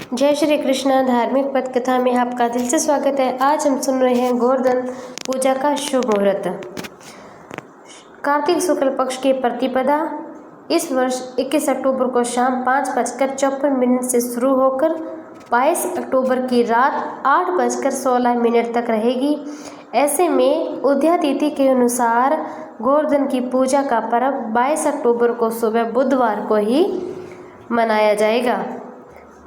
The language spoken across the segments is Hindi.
जय श्री कृष्ण। धार्मिक पद कथा में आपका दिल से स्वागत है। आज हम सुन रहे हैं गोवर्धन पूजा का शुभ मुहूर्त। कार्तिक शुक्ल पक्ष की प्रतिपदा इस वर्ष 21 अक्टूबर को शाम 5:54 से शुरू होकर 22 अक्टूबर की रात 8:16 तक रहेगी। ऐसे में उदया तिथि के अनुसार गोवर्धन की पूजा का पर्व 22 अक्टूबर को सुबह बुधवार को ही मनाया जाएगा।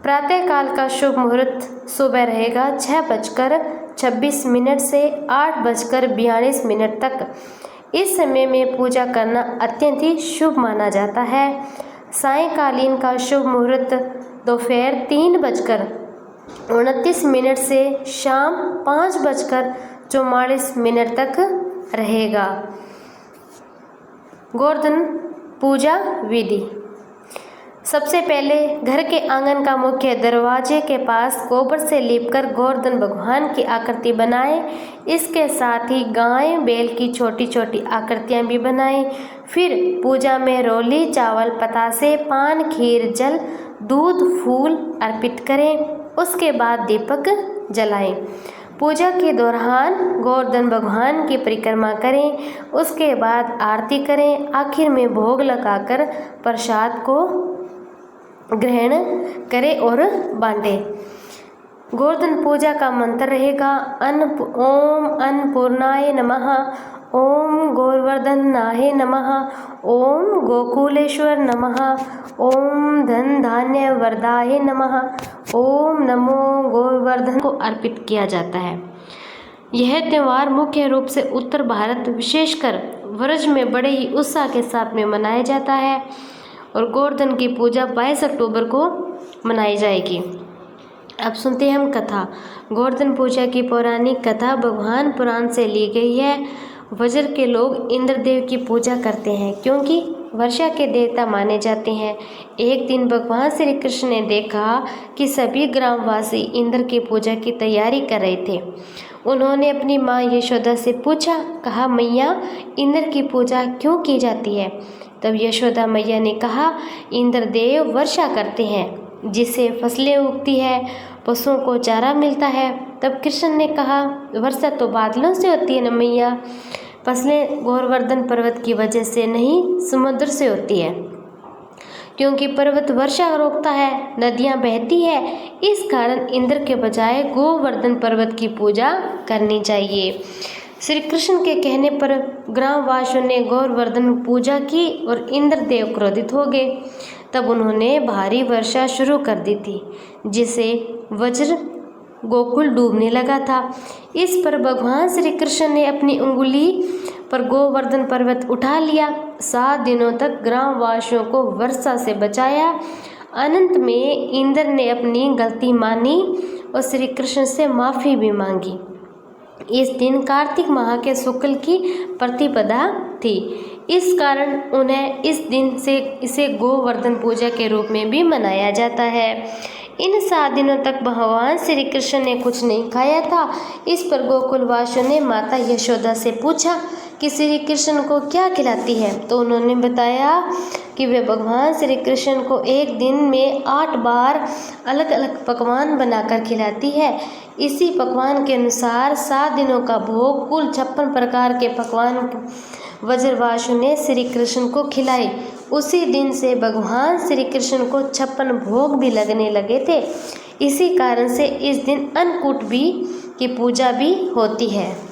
प्रातः काल का शुभ मुहूर्त सुबह रहेगा 6:26 से 8:42 तक। इस समय में पूजा करना अत्यंत ही शुभ माना जाता है। सायंकालीन का शुभ मुहूर्त दोपहर 3:29 से शाम 5:44 तक रहेगा। गोवर्धन पूजा विधि। सबसे पहले घर के आंगन का मुख्य दरवाजे के पास गोबर से लीपकर गोवर्धन भगवान की आकृति बनाएं। इसके साथ ही गाय बैल की छोटी छोटी आकृतियां भी बनाएं। फिर पूजा में रोली, चावल, पतासे, पान, खीर, जल, दूध, फूल अर्पित करें। उसके बाद दीपक जलाएं। पूजा के दौरान गोवर्धन भगवान की परिक्रमा करें। उसके बाद आरती करें। आखिर में भोग लगाकर प्रसाद को ग्रहण करें और बांटें। गोवर्धन पूजा का मंत्र रहेगा ओम अन्नपूर्णाय नमः, ओम गोवर्धनाय नमः, ओम गोकुलेश्वर नमः, ओम धन धान्य वरदाय नमः, ओम नमो गोवर्धन को अर्पित किया जाता है। यह त्यौहार मुख्य रूप से उत्तर भारत विशेषकर व्रज में बड़े ही उत्साह के साथ में मनाया जाता है और गोवर्धन की पूजा 22 अक्टूबर को मनाई जाएगी। अब सुनते हैं हम कथा। गोवर्धन पूजा की पौराणिक कथा भगवान पुराण से ली गई है। वज्र के लोग इंद्रदेव की पूजा करते हैं क्योंकि वर्षा के देवता माने जाते हैं। एक दिन भगवान श्री कृष्ण ने देखा कि सभी ग्रामवासी इंद्र की पूजा की तैयारी कर रहे थे। उन्होंने अपनी माँ यशोदा से पूछा, कहा, मैया, इंद्र की पूजा क्यों की जाती है? तब यशोदा मैया ने कहा, इंद्रदेव वर्षा करते हैं जिससे फसलें उगती है, पशुओं को चारा मिलता है। तब कृष्ण ने कहा, वर्षा तो बादलों से होती है न मैया, फसलें गोवर्धन पर्वत की वजह से नहीं, समुद्र से होती है, क्योंकि पर्वत वर्षा रोकता है, नदियाँ बहती है। इस कारण इंद्र के बजाय गोवर्धन पर्वत की पूजा करनी चाहिए। श्री कृष्ण के कहने पर ग्रामवासियों ने गोवर्धन पूजा की और इंद्रदेव क्रोधित हो गए। तब उन्होंने भारी वर्षा शुरू कर दी थी जिससे वज्र गोकुल डूबने लगा था। इस पर भगवान श्री कृष्ण ने अपनी उंगली पर गोवर्धन पर्वत उठा लिया। 7 दिनों तक ग्रामवासियों को वर्षा से बचाया। अंत में इंद्र ने अपनी गलती मानी और श्री कृष्ण से माफ़ी भी मांगी। इस दिन कार्तिक माह के शुक्ल की प्रतिपदा थी। इस कारण उन्हें इस दिन से इसे गोवर्धन पूजा के रूप में भी मनाया जाता है। इन 7 दिनों तक भगवान श्री कृष्ण ने कुछ नहीं खाया था। इस पर गोकुलवासियों ने माता यशोदा से पूछा कि श्री कृष्ण को क्या खिलाती है? तो उन्होंने बताया कि वे भगवान श्री कृष्ण को एक दिन में 8 बार अलग अलग पकवान बनाकर खिलाती है। इसी पकवान के अनुसार 7 दिनों का भोग कुल 56 प्रकार के पकवान व्रजवासियों ने श्री कृष्ण को खिलाए। उसी दिन से भगवान श्री कृष्ण को 56 भोग भी लगने लगे थे। इसी कारण से इस दिन अन्नकूट भी की पूजा भी होती है।